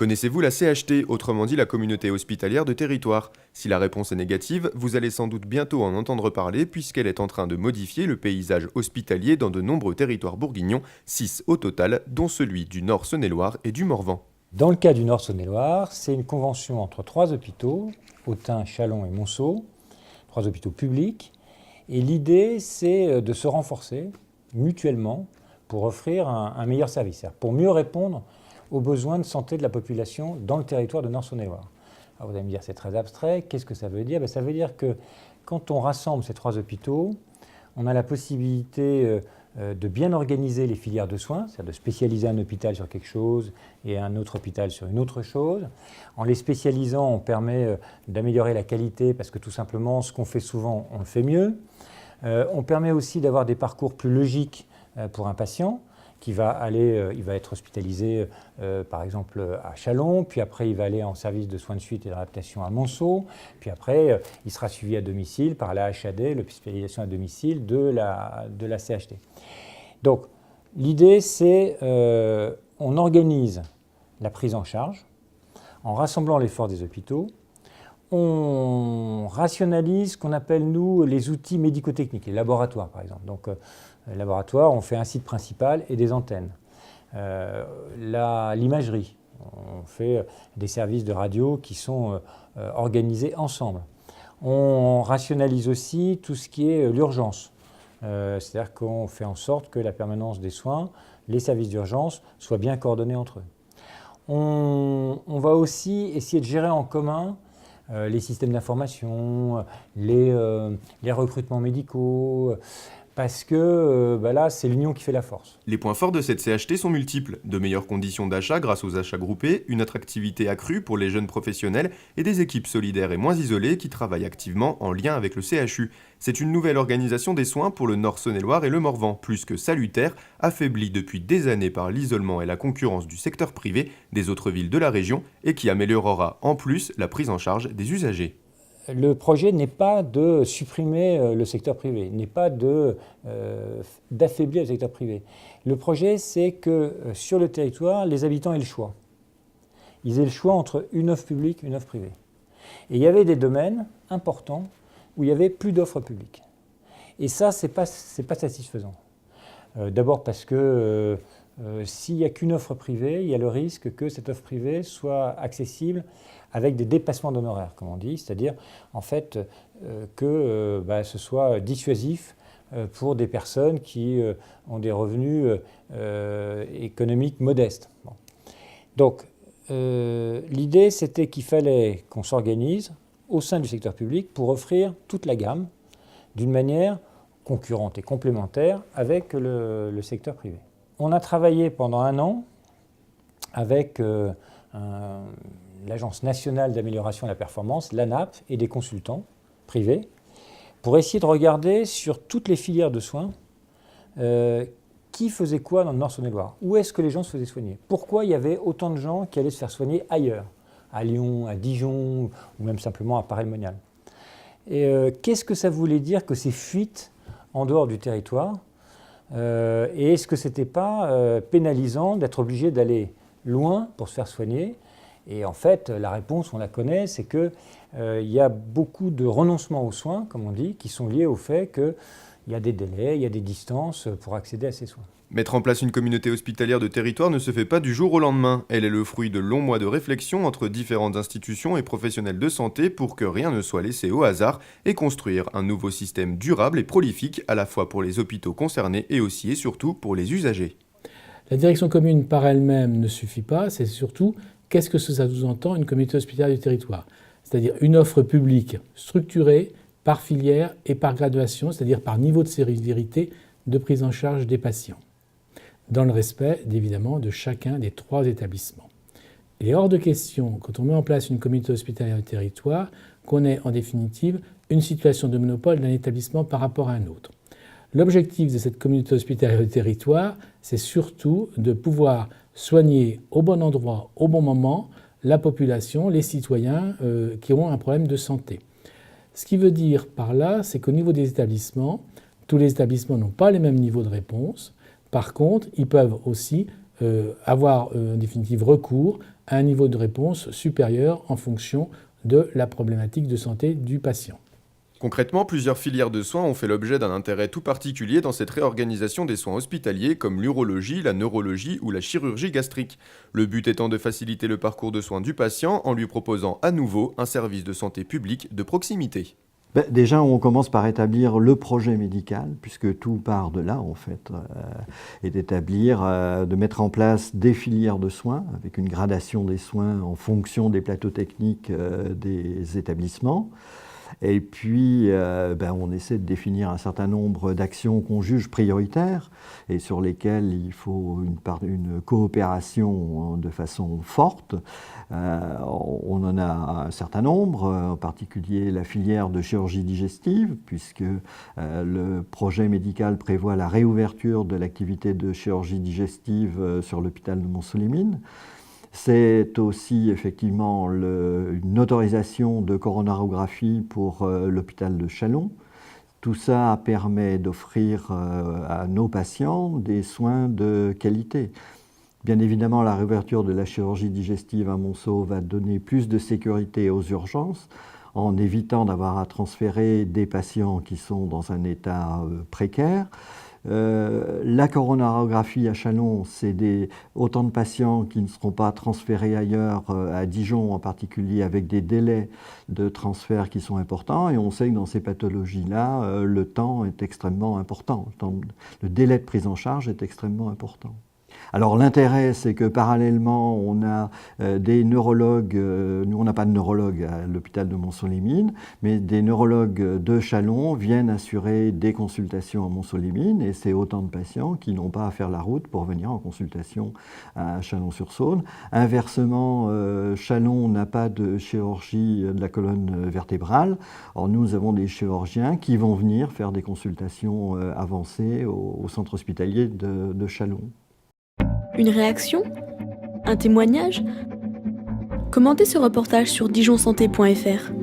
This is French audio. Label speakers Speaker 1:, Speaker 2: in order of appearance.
Speaker 1: Connaissez-vous la CHT, autrement dit la communauté hospitalière de territoire? Si la réponse est négative, vous allez sans doute bientôt en entendre parler puisqu'elle est en train de modifier le paysage hospitalier dans de nombreux territoires bourguignons, 6 au total, dont celui du Nord Saône-et-Loire et du Morvan.
Speaker 2: Dans le cas du Nord Saône-et-Loire, c'est une convention entre 3 hôpitaux, Autun, Châlons et Monceau, 3 hôpitaux publics. Et l'idée, c'est de se renforcer mutuellement pour offrir un meilleur service, pour mieux répondre aux besoins de santé de la population dans le territoire de Nord Saône-et-Loire. Alors vous allez me dire, c'est très abstrait, qu'est-ce que ça veut dire? Ça veut dire que quand on rassemble ces 3 hôpitaux, on a la possibilité de bien organiser les filières de soins, c'est-à-dire de spécialiser un hôpital sur quelque chose et un autre hôpital sur une autre chose. En les spécialisant, on permet d'améliorer la qualité parce que tout simplement, ce qu'on fait souvent, on le fait mieux. On permet aussi d'avoir des parcours plus logiques pour un patient qui va aller, il va être hospitalisé par exemple à Châlons, puis après il va aller en service de soins de suite et d'adaptation à Monceau, puis après il sera suivi à domicile par la HAD, l'hospitalisation à domicile de la CHT. Donc l'idée c'est on organise la prise en charge en rassemblant l'effort des hôpitaux. On rationalise ce qu'on appelle, nous, les outils médico-techniques, les laboratoires, par exemple. Donc, les laboratoires, on fait un site principal et des antennes. L'imagerie, on fait des services de radio qui sont organisés ensemble. On rationalise aussi tout ce qui est l'urgence. C'est-à-dire qu'on fait en sorte que la permanence des soins, les services d'urgence, soient bien coordonnés entre eux. On va aussi essayer de gérer en commun les systèmes d'information, les recrutements médicaux, parce que là, c'est l'union qui fait la force.
Speaker 1: Les points forts de cette CHT sont multiples. De meilleures conditions d'achat grâce aux achats groupés, une attractivité accrue pour les jeunes professionnels et des équipes solidaires et moins isolées qui travaillent activement en lien avec le CHU. C'est une nouvelle organisation des soins pour le Nord Saône-et-Loire et le Morvan, plus que salutaire, affaiblie depuis des années par l'isolement et la concurrence du secteur privé des autres villes de la région et qui améliorera en plus la prise en charge des usagers.
Speaker 2: Le projet n'est pas de supprimer le secteur privé, n'est pas d'affaiblir le secteur privé. Le projet, c'est que sur le territoire, les habitants aient le choix. Ils aient le choix entre une offre publique et une offre privée. Et il y avait des domaines importants où il y avait plus d'offres publiques. Et ça, c'est pas satisfaisant. D'abord parce que s'il n'y a qu'une offre privée, il y a le risque que cette offre privée soit accessible avec des dépassements d'honoraires, comme on dit, c'est-à-dire en fait que ce soit dissuasif pour des personnes qui ont des revenus économiques modestes. Bon. Donc l'idée c'était qu'il fallait qu'on s'organise au sein du secteur public pour offrir toute la gamme d'une manière concurrente et complémentaire avec le secteur privé. On a travaillé pendant 1 an avec l'Agence nationale d'amélioration de la performance, l'ANAP, et des consultants privés, pour essayer de regarder sur toutes les filières de soins qui faisait quoi dans le Nord Saône-et-Loire. Où est-ce que les gens se faisaient soigner? Pourquoi il y avait autant de gens qui allaient se faire soigner ailleurs, à Lyon, à Dijon, ou même simplement à Paray-le-Monial. Et qu'est-ce que ça voulait dire que ces fuites en dehors du territoire et est-ce que ce n'était pas pénalisant d'être obligé d'aller loin pour se faire soigner? Et en fait, la réponse, on la connaît, c'est qu'il y a beaucoup de renoncements aux soins, comme on dit, qui sont liés au fait qu'il y a des délais, il y a des distances pour accéder à ces soins.
Speaker 1: Mettre en place une communauté hospitalière de territoire ne se fait pas du jour au lendemain. Elle est le fruit de longs mois de réflexion entre différentes institutions et professionnels de santé pour que rien ne soit laissé au hasard et construire un nouveau système durable et prolifique à la fois pour les hôpitaux concernés et aussi et surtout pour les usagers.
Speaker 3: La direction commune par elle-même ne suffit pas, c'est surtout qu'est-ce que ça sous-entend une communauté hospitalière du territoire. C'est-à-dire une offre publique structurée par filière et par graduation, c'est-à-dire par niveau de sévérité de prise en charge des patients, dans le respect, évidemment, de chacun des 3 établissements. Il est hors de question, quand on met en place une communauté hospitalière du territoire, qu'on ait en définitive une situation de monopole d'un établissement par rapport à un autre. L'objectif de cette communauté hospitalière du territoire, c'est surtout de pouvoir soigner au bon endroit, au bon moment, la population, les citoyens qui ont un problème de santé. Ce qui veut dire par là, c'est qu'au niveau des établissements, tous les établissements n'ont pas les mêmes niveaux de réponse. Par contre, ils peuvent aussi avoir en définitive recours à un niveau de réponse supérieur en fonction de la problématique de santé du patient.
Speaker 1: Concrètement, plusieurs filières de soins ont fait l'objet d'un intérêt tout particulier dans cette réorganisation des soins hospitaliers comme l'urologie, la neurologie ou la chirurgie gastrique. Le but étant de faciliter le parcours de soins du patient en lui proposant à nouveau un service de santé publique de proximité.
Speaker 4: Déjà, on commence par établir le projet médical, puisque tout part de là, en fait, et d'établir, de mettre en place des filières de soins, avec une gradation des soins en fonction des plateaux techniques des établissements. Et puis, on essaie de définir un certain nombre d'actions qu'on juge prioritaires et sur lesquelles il faut une coopération de façon forte. On en a un certain nombre, en particulier la filière de chirurgie digestive, puisque le projet médical prévoit la réouverture de l'activité de chirurgie digestive sur l'hôpital de Montsolimine. C'est aussi effectivement une autorisation de coronarographie pour l'hôpital de Châlons. Tout ça permet d'offrir à nos patients des soins de qualité. Bien évidemment, la réouverture de la chirurgie digestive à Monceau va donner plus de sécurité aux urgences en évitant d'avoir à transférer des patients qui sont dans un état précaire. La coronarographie à Châlons, c'est autant de patients qui ne seront pas transférés ailleurs, à Dijon en particulier, avec des délais de transfert qui sont importants. Et on sait que dans ces pathologies-là, le temps est extrêmement important. Le délai de prise en charge est extrêmement important. Alors l'intérêt, c'est que parallèlement, on a des neurologues, nous on n'a pas de neurologue à l'hôpital de Montsolimine, mais des neurologues de Châlons viennent assurer des consultations à Montsolimine et c'est autant de patients qui n'ont pas à faire la route pour venir en consultation à Chalon-sur-Saône. Inversement, Châlons n'a pas de chirurgie de la colonne vertébrale. Or nous avons des chirurgiens qui vont venir faire des consultations avancées au centre hospitalier de Châlons.
Speaker 5: Une réaction? Un témoignage? Commentez ce reportage sur dijonsanté.fr.